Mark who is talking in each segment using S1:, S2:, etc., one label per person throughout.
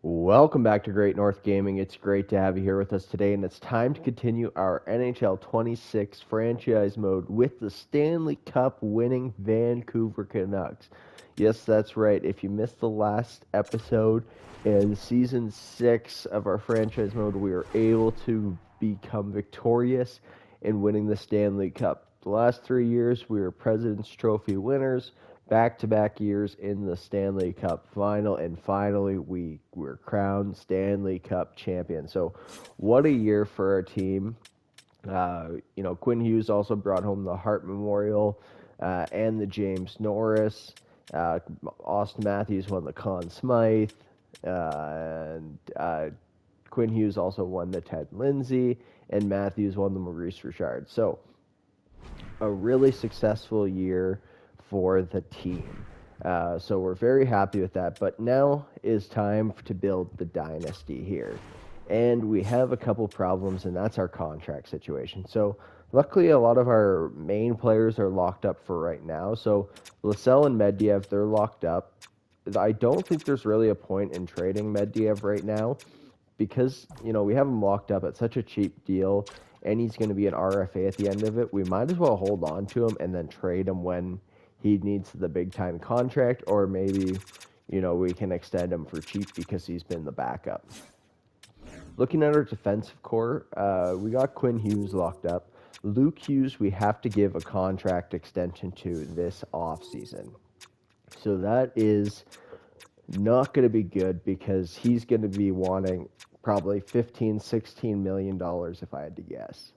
S1: Welcome back to Great North Gaming. It's great to have you here with us today, and it's time to continue our NHL 26 franchise mode with the Stanley Cup winning Vancouver Canucks. Yes, that's right. If you missed the last episode in season 6 of our franchise mode, we were able to become victorious in winning the Stanley Cup. The last 3 years, we were President's Trophy winners, back-to-back years in the Stanley Cup final, and finally we were crowned Stanley Cup champion. So what a year for our team. Quinn Hughes also brought home the Hart Memorial and the James Norris. Austin Matthews won the Conn Smythe. And Quinn Hughes also won the Ted Lindsay, and Matthews won the Maurice Richard. So a really successful year for the team. So we're very happy with that. But now is time to build the dynasty here. And we have a couple problems, and that's our contract situation. So luckily, a lot of our main players are locked up for right now. So Lascelles and Medvedev, they're locked up. I don't think there's really a point in trading Medvedev right now because, we have him locked up at such a cheap deal, and he's going to be an RFA at the end of it. We might as well hold on to him and then trade him when he needs the big-time contract, or maybe, we can extend him for cheap because he's been the backup. Looking at our defensive core, we got Quinn Hughes locked up. Luke Hughes, we have to give a contract extension to this offseason. So that is not going to be good because he's going to be wanting probably $15-16 million if I had to guess.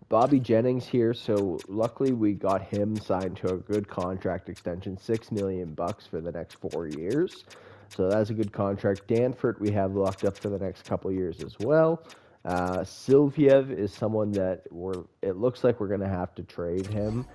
S1: Bobby Jennings here, so luckily we got him signed to a good contract extension, $6 million for the next 4 years. So that's a good contract. Danford we have locked up for the next couple years as well. Silviev is someone that it looks like we're going to have to trade him.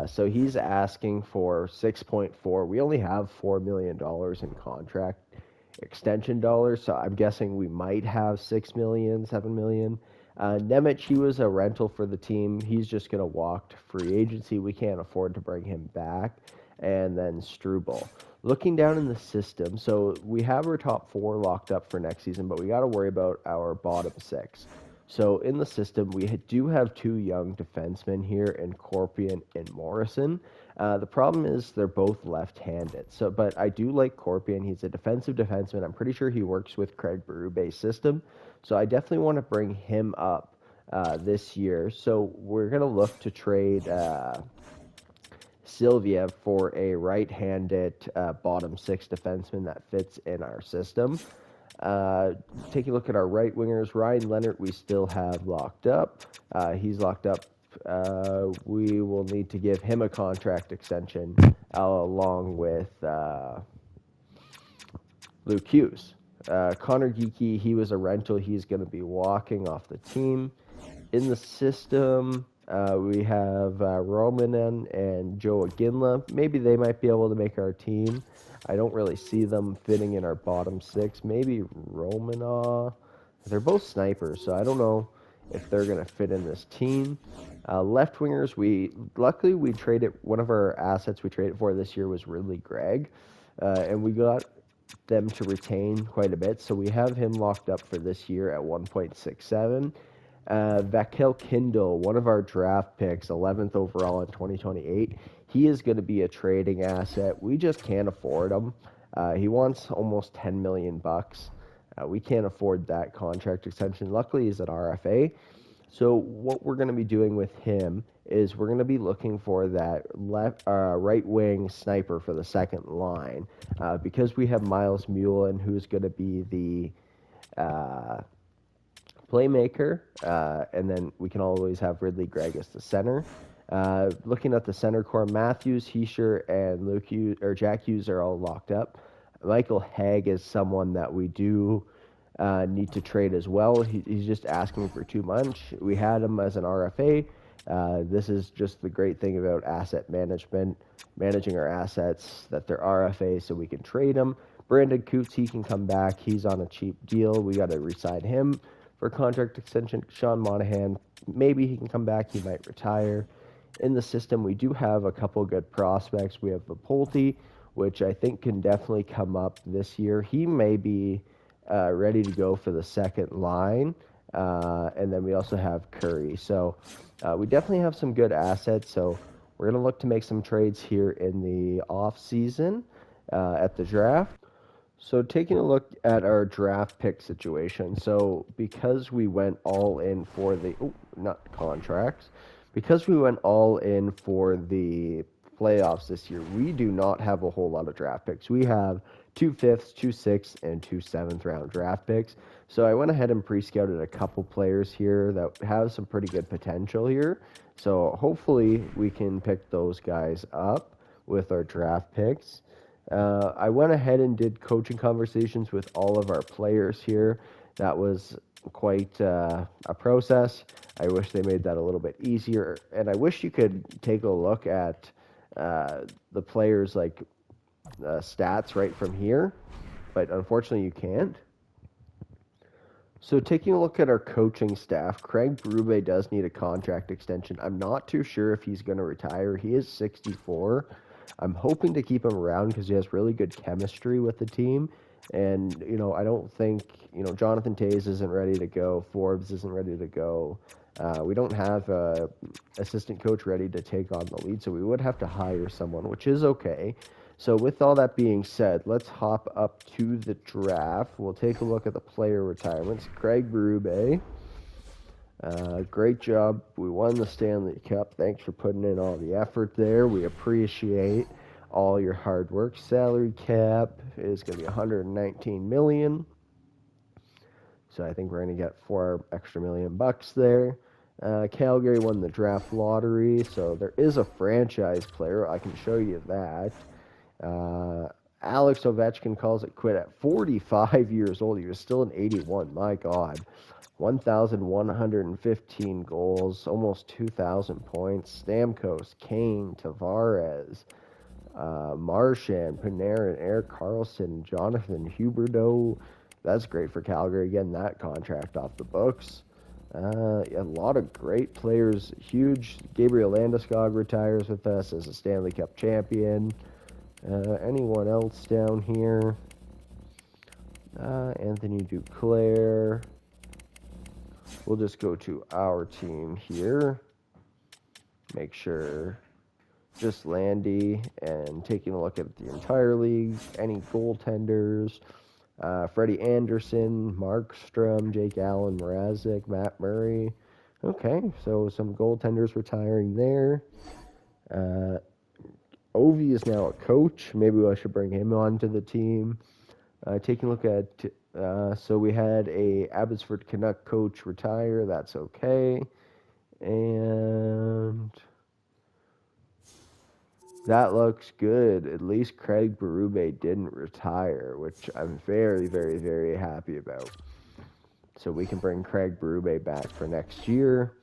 S1: So he's asking for 6.4. We only have $4 million in contract extension dollars, so I'm guessing we might have $6 million, $7 million. Nemec, he was a rental for the team. He's just going to walk to free agency. We can't afford to bring him back. And then Struble. Looking down in the system, so we have our top 4 locked up for next season, but we got to worry about our bottom 6. So in the system, we do have 2 young defensemen here in Corpian and Morrison. The problem is they're both left-handed. But I do like Corpian. He's a defensive defenseman. I'm pretty sure he works with Craig Berube's system. So I definitely want to bring him up this year. So we're going to look to trade Silviev for a right-handed bottom 6 defenseman that fits in our system. Take a look at our right wingers. Ryan Leonard, we still have locked up. He's locked up. We will need to give him a contract extension along with Luke Hughes. Connor Geeky, he was a rental. He's going to be walking off the team. In the system, we have Romanen and Joe Aginla. Maybe they might be able to make our team. I don't really see them fitting in our bottom 6. Maybe Romanov. They're both snipers, so I don't know if they're going to fit in this team. Left wingers, luckily we traded one of our assets we traded for this year was Ridley Gregg, and we got them to retain quite a bit, so we have him locked up for this year at 1.67. Vakel Kindle, one of our draft picks, 11th overall in 2028, he is going to be a trading asset. We just can't afford him. He wants almost $10 million. We can't afford that contract extension. Luckily, he's an RFA. So what we're going to be doing with him is we're going to be looking for that right wing sniper for the second line because we have Miles Mullen, who's going to be the playmaker, and then we can always have Ridley Gregg as the center. Looking at the center core, Matthews, Heischer, and Jack Hughes are all locked up. Michael Haig is someone that we do need to trade as well. He's just asking for too much. We had him as an RFA. This is just the great thing about asset management, managing our assets, that they're RFA so we can trade them. Brandon Coots, he can come back. He's on a cheap deal. We got to re-sign him for contract extension. Sean Monahan, maybe he can come back. He might retire. In the system, we do have a couple good prospects. We have Vapolte, which I think can definitely come up this year. He may be ready to go for the second line. And then we also have Curry. So we definitely have some good assets. So we're going to look to make some trades here in the offseason at the draft. So taking a look at our draft pick situation. So because we went all in for the, not contracts, because we went all in for the playoffs this year, we do not have a whole lot of draft picks. We have 2 5th, 2 6th, and 2 7th round draft picks. So I went ahead and pre-scouted a couple players here that have some pretty good potential here. So hopefully we can pick those guys up with our draft picks. I went ahead and did coaching conversations with all of our players here. That was quite a process. I wish they made that a little bit easier. And I wish you could take a look at the players' stats right from here. But unfortunately you can't. So taking a look at our coaching staff, Craig Berube does need a contract extension. I'm not too sure if he's going to retire. He is 64. I'm hoping to keep him around because he has really good chemistry with the team. And, I don't think, Jonathan Toews isn't ready to go. Forbes isn't ready to go. We don't have a assistant coach ready to take on the lead, so we would have to hire someone, which is okay. So with all that being said, let's hop up to the draft. We'll take a look at the player retirements. Craig Berube. Great job. We won the Stanley Cup. Thanks for putting in all the effort there. We appreciate all your hard work. Salary cap is going to be $119 million. So I think we're going to get $4 extra million there. Calgary won the draft lottery, so there is a franchise player. I can show you that. Alex Ovechkin calls it quit at 45 years old. He was still an 81. My God. 1,115 goals, almost 2,000 points. Stamkos, Kane, Tavares, Marchand, Panarin, Erik Karlsson, Jonathan Huberdeau. That's great for Calgary, getting that contract off the books. A lot of great players. Huge. Gabriel Landeskog retires with us as a Stanley Cup champion. Anyone else down here? Anthony Duclair. We'll just go to our team here. Make sure just Landy and taking a look at the entire league. Any goaltenders? Freddie Anderson, Markstrom, Jake Allen, Mrazek, Matt Murray. Okay, so some goaltenders retiring there. Ovi is now a coach. Maybe I should bring him on to the team. Taking a look at, so we had a Abbotsford Canuck coach retire. That's okay. And that looks good. At least Craig Berube didn't retire, which I'm very, very, very happy about. So we can bring Craig Berube back for next year.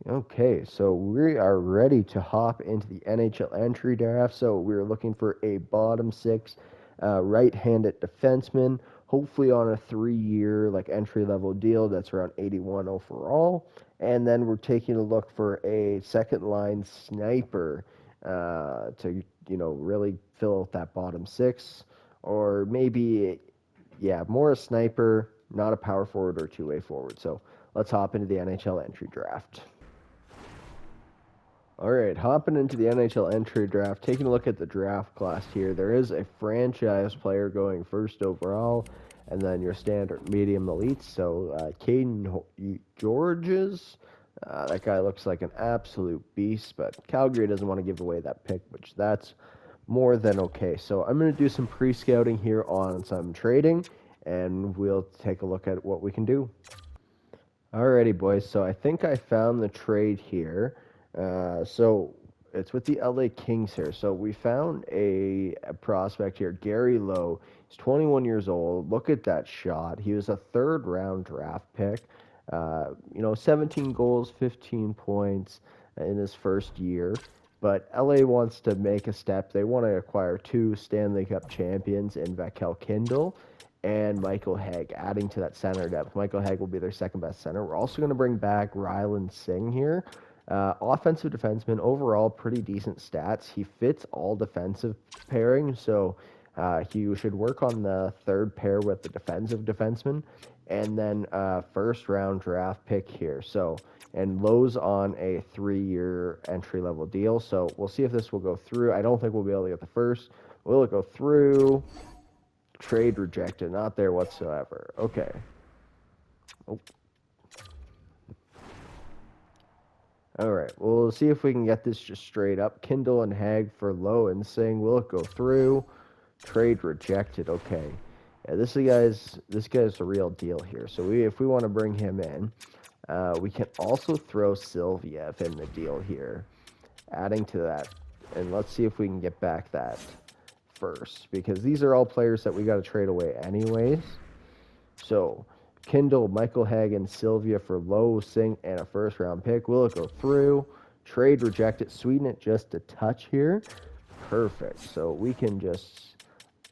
S1: Okay, so we are ready to hop into the NHL entry draft. So we're looking for a bottom six right-handed defenseman, hopefully on a 3-year entry-level deal that's around 81 overall. And then we're taking a look for a second-line sniper to, really fill out that bottom six. Or maybe, more a sniper, not a power forward or two-way forward. So let's hop into the NHL entry draft. All right, hopping into the NHL entry draft, taking a look at the draft class here. There is a franchise player going first overall, and then your standard medium elites. So Caden Georges, that guy looks like an absolute beast, but Calgary doesn't want to give away that pick, which that's more than okay. So I'm going to do some pre-scouting here on some trading, and we'll take a look at what we can do. Alrighty, boys, so I think I found the trade here. So it's with the LA Kings here. So we found a prospect here, Gary Lowe. He's 21 years old. Look at that shot. He was a third-round draft pick. 17 goals, 15 points in his first year. But LA wants to make a step. They want to acquire 2 Stanley Cup champions in Vakel Kindle and Michael Hague, adding to that center depth. Michael Hague will be their second-best center. We're also going to bring back Ryland Singh here. Offensive defenseman, overall pretty decent stats. He fits all defensive pairings, so he should work on the third pair with the defensive defenseman, and then first round draft pick here. So, and Lowe's on a 3-year entry level deal, so we'll see if this will go through. I don't think we'll be able to get the first. Will it go through? Trade rejected, not there whatsoever. Okay. Oh. All right, well, we'll see if we can get this just straight up. Kindle and Hag for Low and Singh. Will it go through? Trade rejected. Okay. Yeah, this guy's the real deal here. So if we want to bring him in, we can also throw Sylviev in the deal here, adding to that. And let's see if we can get back that first, because these are all players that we got to trade away anyways. So Kindle, Michael Hagan, Sylvia for Low, Singh, and a first-round pick. Will it go through? Trade rejected. Sweeten it just a touch here. Perfect. So we can just,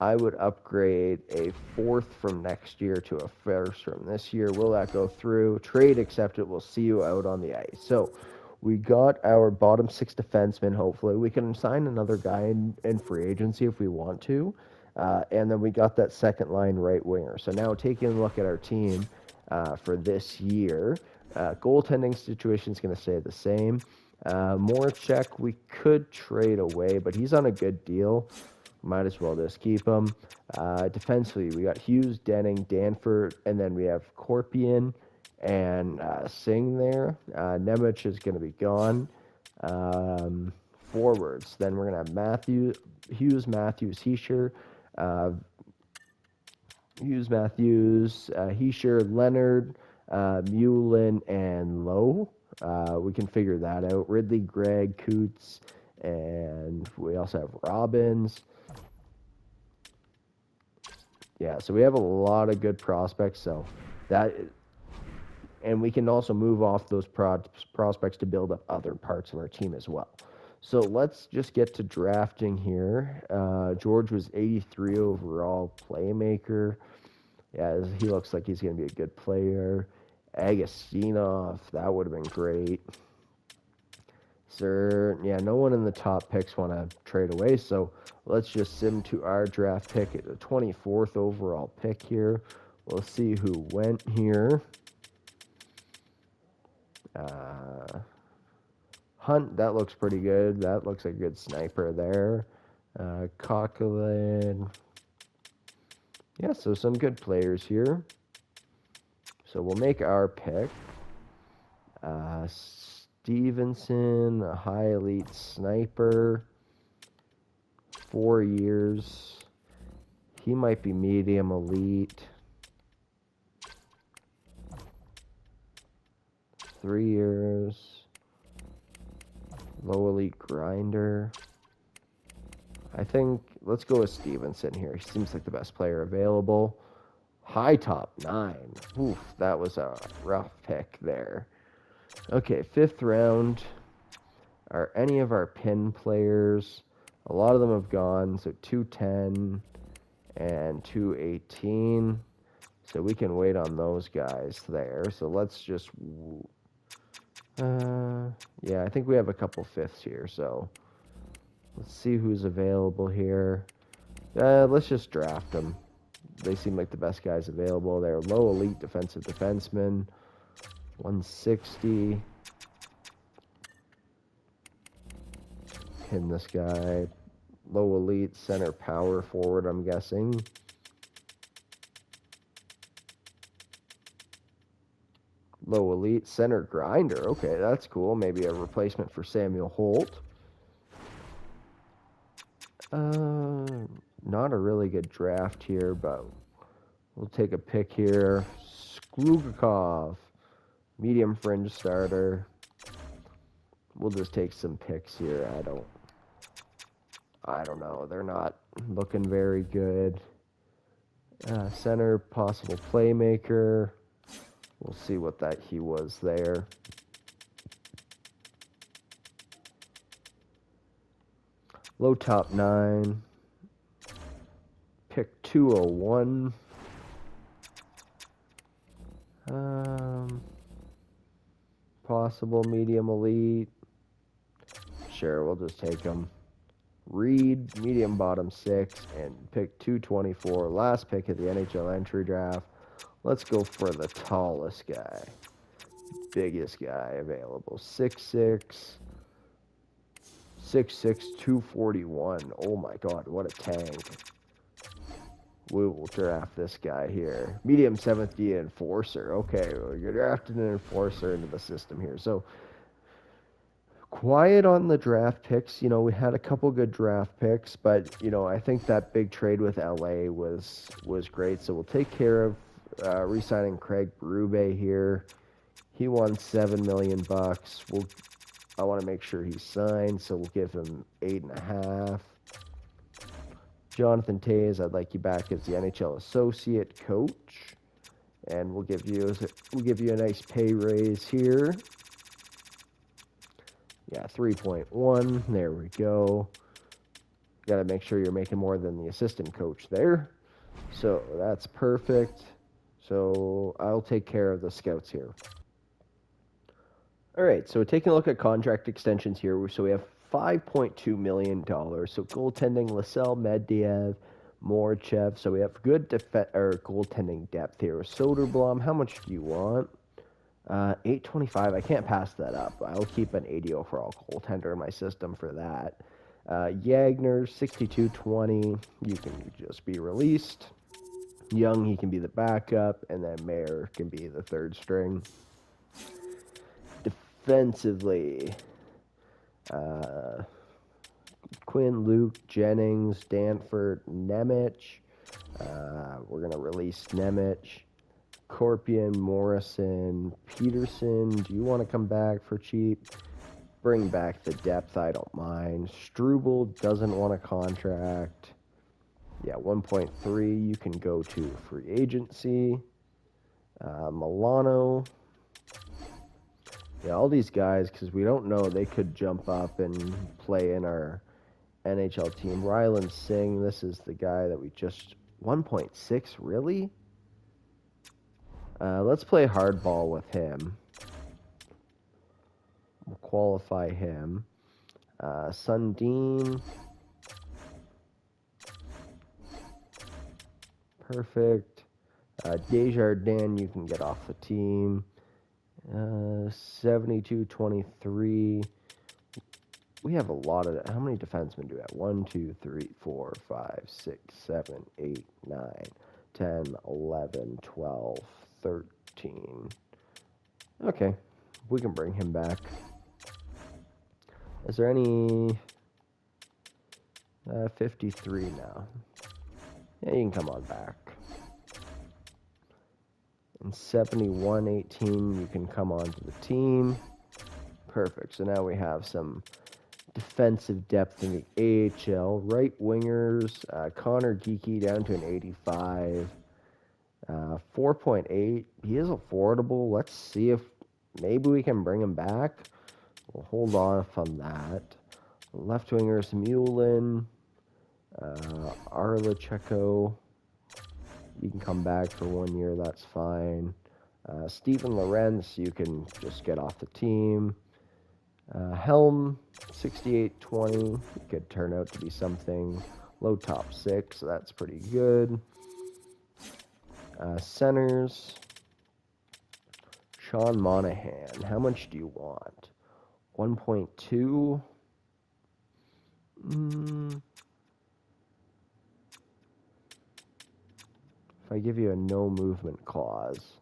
S1: I would upgrade a 4th from next year to a 1st from this year. Will that go through? Trade accepted. We'll see you out on the ice. So we got our bottom 6 defensemen, hopefully. We can sign another guy in free agency if we want to. And then we got that second line right winger. So now taking a look at our team for this year, goaltending situation is going to stay the same. Morchek, we could trade away, but he's on a good deal. Might as well just keep him. Defensively, we got Hughes, Denning, Danford, and then we have Corpian and Singh there. Nemec is going to be gone. Forwards, then we're going to have Hughes, Matthews, Heischer, Heischer, Leonard, Mullen, and Lowe. We can figure that out. Ridley, Gregg, Coots, and we also have Robbins. Yeah, so we have a lot of good prospects. So that, and we can also move off those prospects to build up other parts of our team as well. So let's just get to drafting here. George was 83 overall playmaker. Yeah, he looks like he's going to be a good player. Agostinov, that would have been great. Sir, yeah, no one in the top picks want to trade away, so let's just sim to our draft pick at the 24th overall pick here. We'll see who went here. Hunt, that looks pretty good. That looks like a good sniper there. Coquelin. Yeah, so some good players here. So we'll make our pick. Stevenson, a high elite sniper. 4 years. He might be medium elite. 3 years. Low elite grinder. I think let's go with Stevenson here. He seems like the best player available. High top 9. Oof, that was a rough pick there. Okay, 5th round. Are any of our pin players? A lot of them have gone. So 210 and 218. So we can wait on those guys there. So let's just... yeah, I think we have a couple 5ths here. So let's see who's available here. Let's just draft them. They seem like the best guys available. They're low elite defensive defensemen. 160. Pin this guy. Low elite center power forward, I'm guessing. Low elite center grinder. Okay, that's cool. Maybe a replacement for Samuel Holt. Not a really good draft here, but we'll take a pick here. Sklugakov, medium fringe starter. We'll just take some picks here. I don't know. They're not looking very good. Center, possible playmaker. We'll see what that he was there. Low top 9. Pick 201. possible medium elite. Sure, we'll just take him. Reed, medium bottom 6, and pick 224. Last pick of the NHL entry draft. Let's go for the tallest guy. Biggest guy available. 6'6". 6'6", 241. Oh my god, what a tank. We will draft this guy here. Medium 7th D enforcer. Okay, well, you're drafting an enforcer into the system here. So, quiet on the draft picks. We had a couple good draft picks, but, I think that big trade with LA was great. So, we'll take care of re-signing Craig Berube here. He won $7 million. I want to make sure he's signed, so we'll give him 8.5. Jonathan Toews, I'd like you back as the NHL associate coach, and we'll give you a nice pay raise here. Yeah, 3.1. There we go. Got to make sure you're making more than the assistant coach there. So that's perfect. So I'll take care of the scouts here. All right, so taking a look at contract extensions here. So we have $5.2 million. So goaltending, Lascelles, Medvedev, Morchev. So we have good goaltending depth here. Soderblom, how much do you want? $825. I can't pass that up. I'll keep an 80 overall goaltender in my system for that. Yagner, $62.20. You can just be released. Young, he can be the backup, and then Mayer can be the third string. Defensively, Quinn, Luke, Jennings, Danford, Nemec. We're going to release Nemec. Korpian, Morrison, Peterson. Do you want to come back for cheap? Bring back the depth, I don't mind. Struble doesn't want a contract. Yeah, 1.3. You can go to free agency. Milano. Yeah, all these guys, because we don't know, they could jump up and play in our NHL team. Ryland Singh, this is the guy that we just... 1.6, really? Let's play hardball with him. We'll qualify him. Sundin. Perfect. Desjardins, you can get off the team. 72-23. We have a lot of... How many defensemen do we have? 1, 2, 3, 4, 5, 6, 7, 8, 9, 10, 11, 12, 13. Okay. We can bring him back. Is there any... 53 now. Yeah, you can come on back. And 71-18, you can come onto the team. Perfect. So now we have some defensive depth in the AHL. Right wingers, Connor Geeky down to an 85. 4.8. He is affordable. Let's see if maybe we can bring him back. We'll hold off on that. Left wingers, Mulin, Arlacheko. You can come back for 1 year, that's fine. Steven Lorentz, you can just get off the team. Helm, 68-20, could turn out to be something low top 6, so that's pretty good. Centers, Sean Monahan, how much do you want? 1.2? If I give you a no movement clause,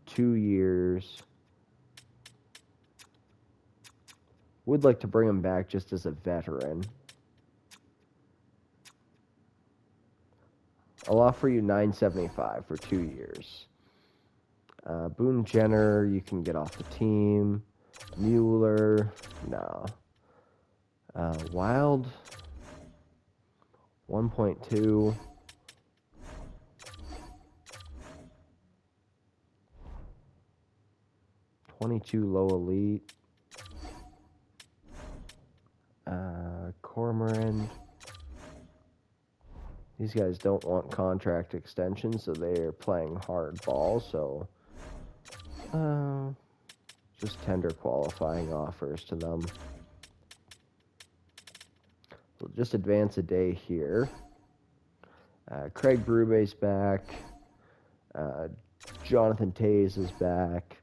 S1: 2 years, would like to bring him back just as a veteran. I'll offer you $975 for 2 years. Boone Jenner, you can get off the team. Mueller, no. Wild, 1.2. $22 low elite. Cormorant. These guys don't want contract extensions, so they are playing hardball. So Just tender qualifying offers to them. We'll just advance a day here. Craig Bruba's back. Jonathan Toews is back.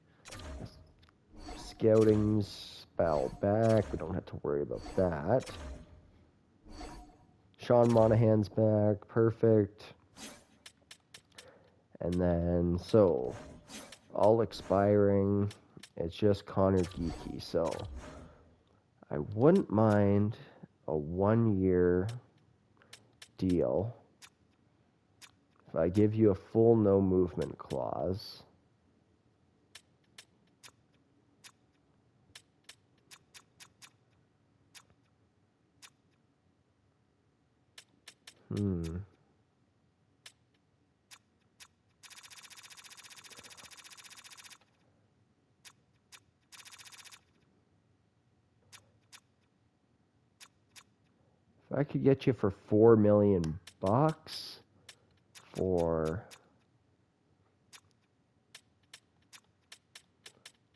S1: Scouting's back. We don't have to worry about that. Sean Monahan's back. Perfect. And then, so, all expiring. It's just Connor Geekie. So, I wouldn't mind a 1-year deal if I give you a full no movement clause. If I could get you for $4 million for,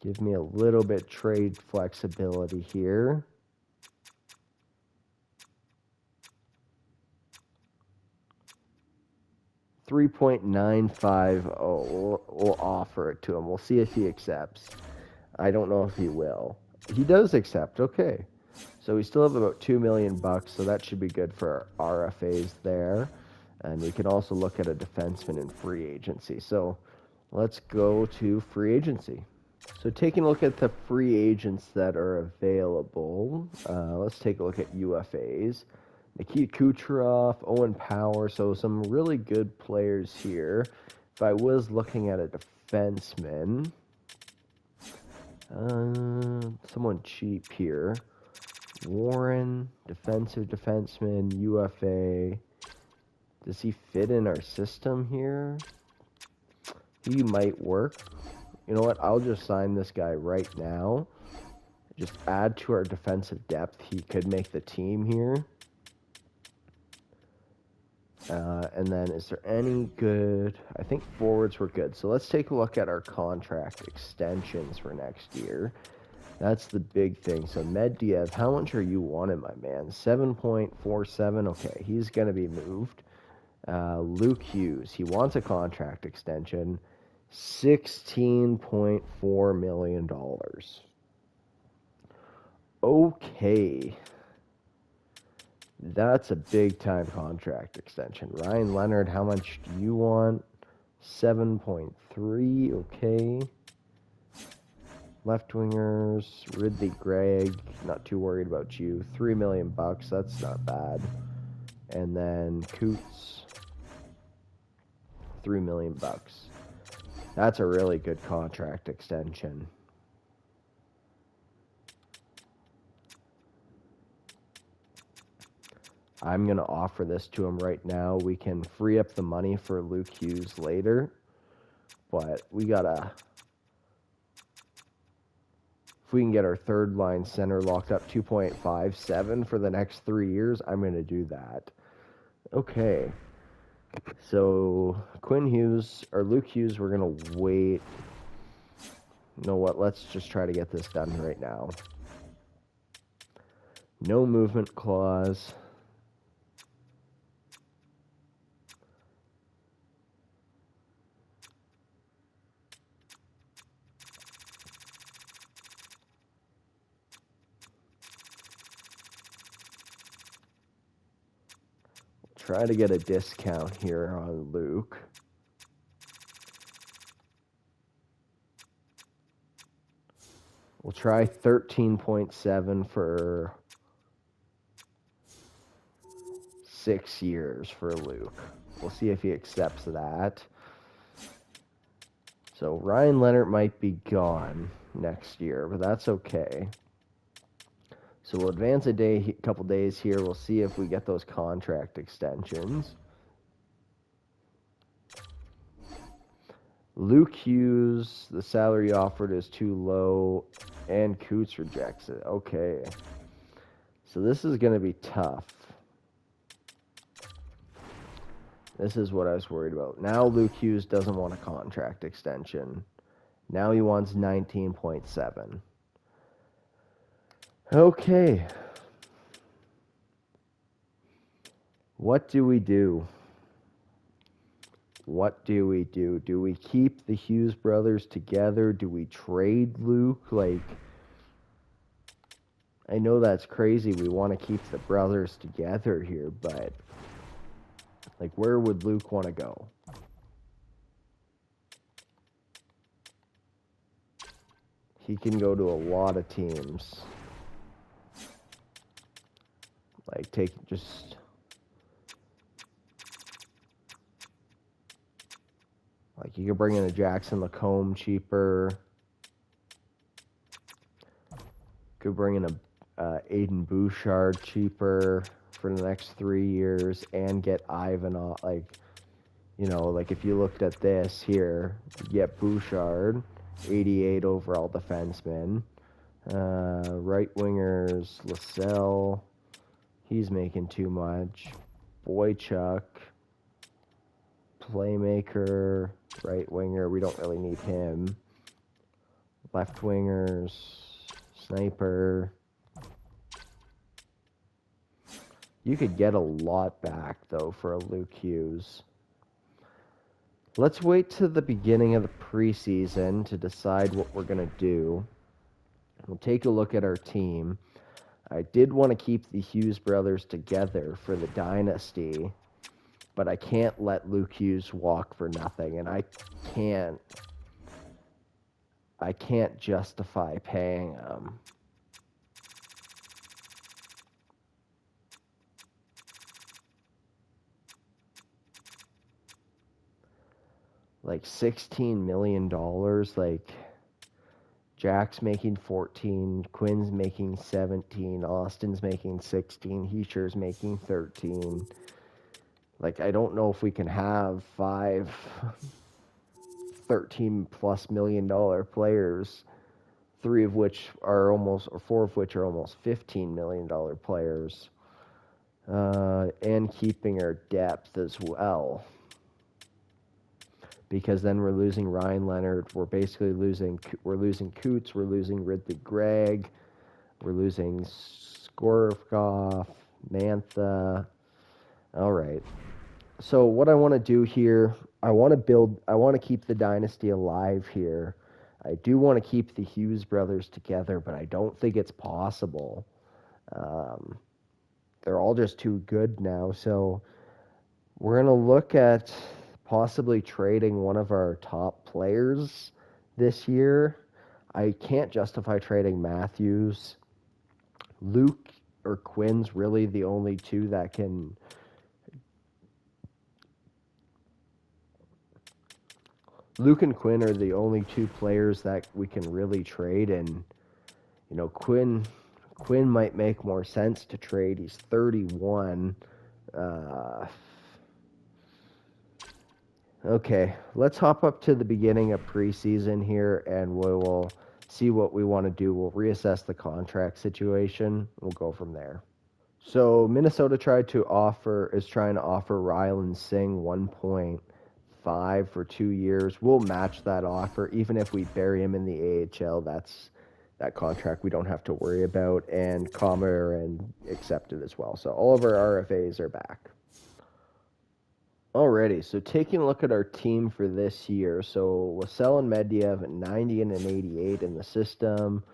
S1: give me a little bit trade flexibility here. $3.950. We'll offer it to him. We'll see if he accepts. I don't know if he will. He does accept. Okay. So we still have about $2 million, so that should be good for our RFAs there. And we can also look at a defenseman in free agency. So let's go to free agency. So taking a look at the free agents that are available, let's take a look at UFAs. Nikita Kucherov, Owen Power, so some really good players here. If I was looking at a defenseman, someone cheap here. Warren, defensive defenseman, UFA. Does he fit in our system here? He might work. You know what? I'll just sign this guy right now. Just add to our defensive depth. He could make the team here. And then is there any good? I think forwards were good. So let's take a look at our contract extensions for next year. That's the big thing. So Medvedev, how much are you wanting, my man? 7.47. Okay, he's going to be moved. Luke Hughes, he wants a contract extension. $16.4 million. Okay. That's a big-time contract extension. Ryan Leonard, how much do you want? 7.3. Okay. Left wingers, Ridley Gregg, not too worried about you. $3 million, that's not bad. And then Coots, $3 million. That's a really good contract extension. I'm going to offer this to him right now. We can free up the money for Luke Hughes later. But we got to... If we can get our third line center locked up 2.57 for the next 3 years, I'm going to do that. Okay. So Quinn Hughes or Luke Hughes, we're going to wait. You know what? Let's just try to get this done right now. No movement clause. Try to get a discount here on Luke. We'll try 13.7 for 6 years for Luke. We'll see if he accepts that. So Ryan Leonard might be gone next year, but that's okay. So we'll advance a couple days here. We'll see if we get those contract extensions. Luke Hughes, the salary offered is too low, and Coots rejects it. Okay. So this is going to be tough. This is what I was worried about. Now Luke Hughes doesn't want a contract extension. Now he wants 19.7. Okay. What do we do? What do we do? Do we keep the Hughes brothers together? Do we trade Luke? Like, I know that's crazy. We want to keep the brothers together here, but like, where would Luke want to go? He can go to a lot of teams. Like, like, you could bring in a Jackson Lacombe cheaper. Could bring in a Aiden Bouchard cheaper for the next 3 years and get Ivan off. Like, you know, like if you looked at this here, you get Bouchard, 88 overall defenseman. Right wingers, Lascelles, he's making too much. Boychuk, playmaker, right winger, we don't really need him. Left wingers, Sniper. You could get a lot back, though, for a Luke Hughes. Let's wait to the beginning of the preseason to decide what we're going to do. We'll take a look at our team. I did want to keep the Hughes brothers together for the Dynasty, but I can't let Luke Hughes walk for nothing, and I can't justify paying him. Like $16 million, like Jack's making 14, Quinn's making 17, Austin's making 16, Heescher's making 13. Like, I don't know if we can have 5 $13+ million players, 4 of which are almost $15 million players, and keeping our depth as well. Because then we're losing Ryan Leonard, we're losing Coots, we're losing Ridley Gregg, we're losing Skorkov, Mantha. All right. So what I want to do here, I want to keep the Dynasty alive here. I do want to keep the Hughes brothers together, but I don't think it's possible. They're all just too good now. So we're going to look at possibly trading one of our top players this year. I can't justify trading Matthews. Luke or Quinn's really the only two that can... Luke and Quinn are the only 2 players that we can really trade, and, you know, Quinn might make more sense to trade. He's 31. Okay, let's hop up to the beginning of preseason here, and we will see what we want to do. We'll reassess the contract situation. We'll go from there. So Minnesota is trying to offer Ryland Singh 1.5 for 2 years. We'll match that offer, even if we bury him in the AHL. That contract we don't have to worry about, and Comer and accepted as well. So all of our RFAs are back. Alrighty, so taking a look at our team for this year. So Lascelles and Medvedev at 90 and an 88 in the system.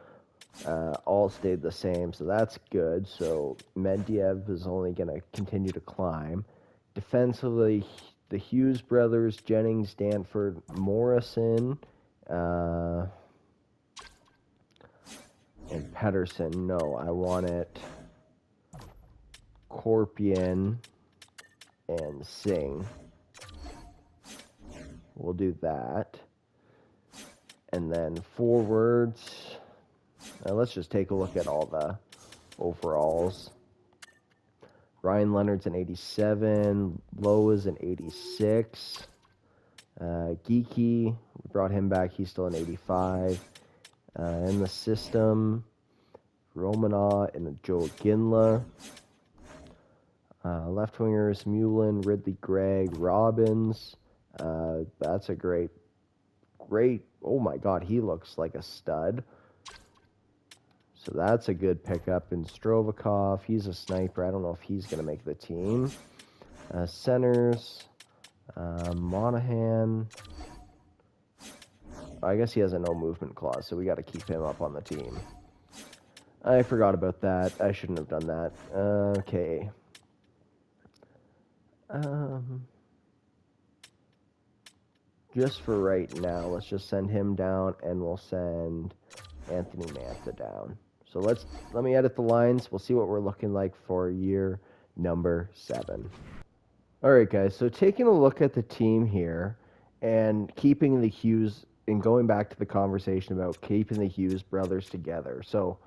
S1: All stayed the same, so that's good. So Medvedev is only going to continue to climb. Defensively, the Hughes brothers, Jennings, Danford, Morrison, and Pedersen. No, I want it Korpian and Singh. We'll do that. And then forwards, let's just take a look at all the overalls. Ryan Leonard's an 87, Lowe is an 86. Geeky, we brought him back, he's still an 85. In the system, Romanoff and a Joe Ginla. Left wingers, Mullen, Ridley Gregg, Robbins. That's a great great. Oh my God, he looks like a stud. So that's a good pickup. And Strovikov, he's a sniper. I don't know if he's going to make the team. Centers, Monahan. I guess he has a no movement clause, so we got to keep him up on the team. I forgot about that. I shouldn't have done that. Okay. Just for right now, let's just send him down, and we'll send Anthony Mantha down. So let me edit the lines. We'll see what we're looking like for year number 7. All right, guys. So taking a look at the team here and keeping the Hughes and going back to the conversation about keeping the Hughes brothers together. So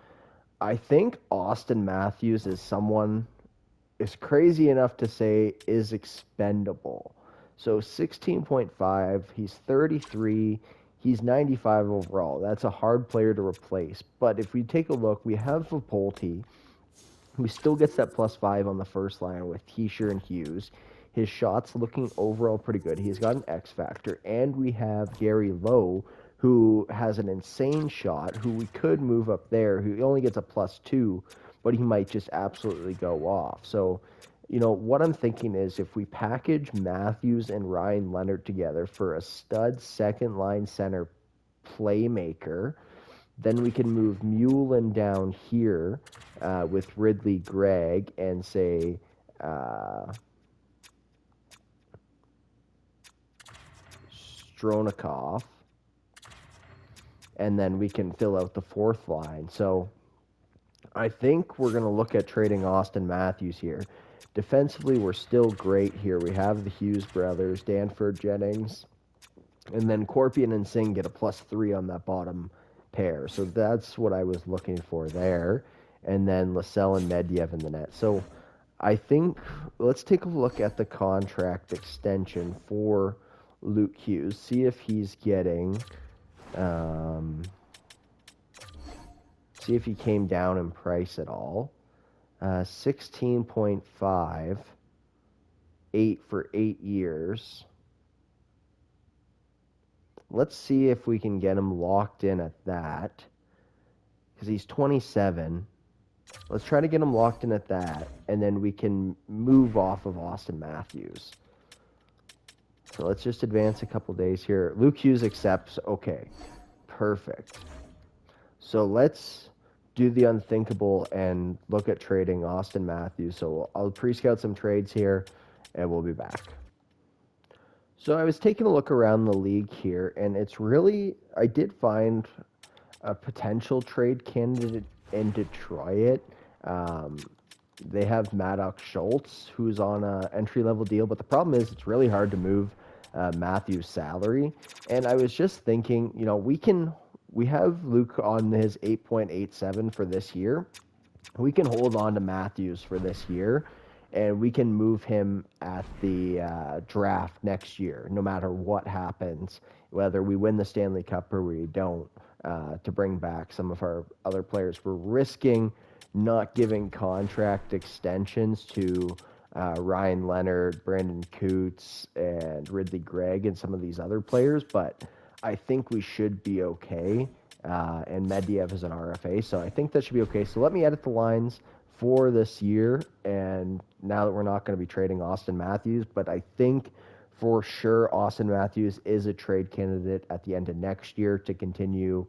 S1: I think Austin Matthews is someone is crazy enough to say is expendable. So 16.5, he's 33, he's 95 overall. That's a hard player to replace. But if we take a look, we have Volpolti, who still gets that +5 on the first line with Hischier and Hughes. His shot's looking overall pretty good. He's got an X factor. And we have Gary Lowe, who has an insane shot, who we could move up there, who only gets a +2, but he might just absolutely go off. So, what I'm thinking is if we package Matthews and Ryan Leonard together for a stud second-line center playmaker, then we can move Mullen down here with Ridley Gregg and say Stronikov, and then we can fill out the fourth line. So I think we're going to look at trading Austin Matthews here. Defensively, we're still great here. We have the Hughes brothers, Danford, Jennings, and then Korpian and Singh get a +3 on that bottom pair. So that's what I was looking for there. And then Lascelles and Medvedev in the net. So I think let's take a look at the contract extension for Luke Hughes. See if he's getting... see if he came down in price at all. 16.5, 8 for 8 years. Let's see if we can get him locked in at that, because he's 27. Let's try to get him locked in at that, and then we can move off of Austin Matthews. So let's just advance a couple days here. Luke Hughes accepts. Okay, perfect. So let's do the unthinkable and look at trading Austin Matthews. So I'll pre-scout some trades here, and we'll be back. So I was taking a look around the league here, and it's really, I did find a potential trade candidate in Detroit. They have Maddox Schultz, who's on an entry-level deal, but the problem is it's really hard to move Matthews' salary. And I was just thinking, we have Luke on his 8.87 for this year. We can hold on to Matthews for this year, and we can move him at the draft next year, no matter what happens, whether we win the Stanley Cup or we don't, to bring back some of our other players. We're risking not giving contract extensions to Ryan Leonard, Brandon Coots, and Ridley Gregg and some of these other players, but I think we should be okay, and Medvedev is an RFA, so I think that should be okay. So let me edit the lines for this year, and now that we're not going to be trading Austin Matthews, but I think for sure Austin Matthews is a trade candidate at the end of next year to continue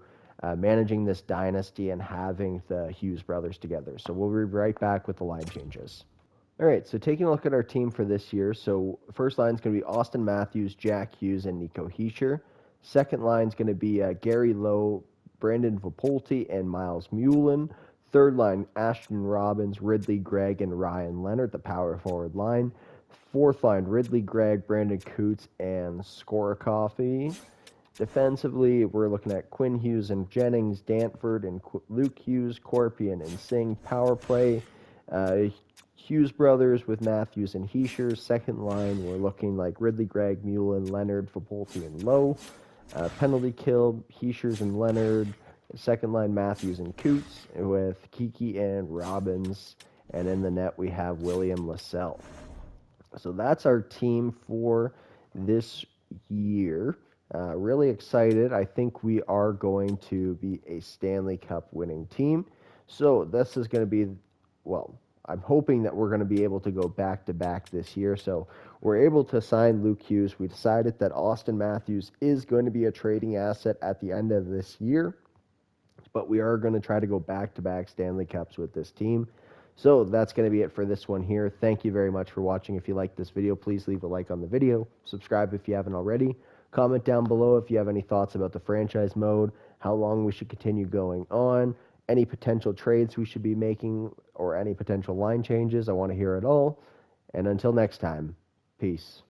S1: managing this dynasty and having the Hughes brothers together. So we'll be right back with the line changes. All right, so taking a look at our team for this year, so first line is going to be Austin Matthews, Jack Hughes, and Nico Hischier. Second line is going to be Gary Lowe, Brandon Volpolti, and Miles Mullen. Third line, Ashton Robbins, Ridley Gregg, and Ryan Leonard, the power forward line. Fourth line, Ridley Gregg, Brandon Coots, and Skorikoff. Defensively, we're looking at Quinn Hughes and Jennings, Danford, and Luke Hughes, Korpian, and Singh. Power play, Hughes brothers with Matthews and Hischier. Second line, we're looking like Ridley Gregg, Mullen, Leonard, Volpolti, and Lowe. Penalty kill, Hischier's and Leonard. Second line, Matthews and Coots with Kiki and Robbins. And in the net, we have William Lascelles. So that's our team for this year. Really excited. I think we are going to be a Stanley Cup winning team. So this is going to be, well, I'm hoping that we're going to be able to go back to back this year. So we're able to sign Luke Hughes. We decided that Austin Matthews is going to be a trading asset at the end of this year, but we are going to try to go back to back Stanley Cups with this team. So that's going to be it for this one here. Thank you very much for watching. If you liked this video, please leave a like on the video. Subscribe if you haven't already. Comment down below if you have any thoughts about the franchise mode, how long we should continue going on, any potential trades we should be making, or any potential line changes. I want to hear it all. And until next time, peace.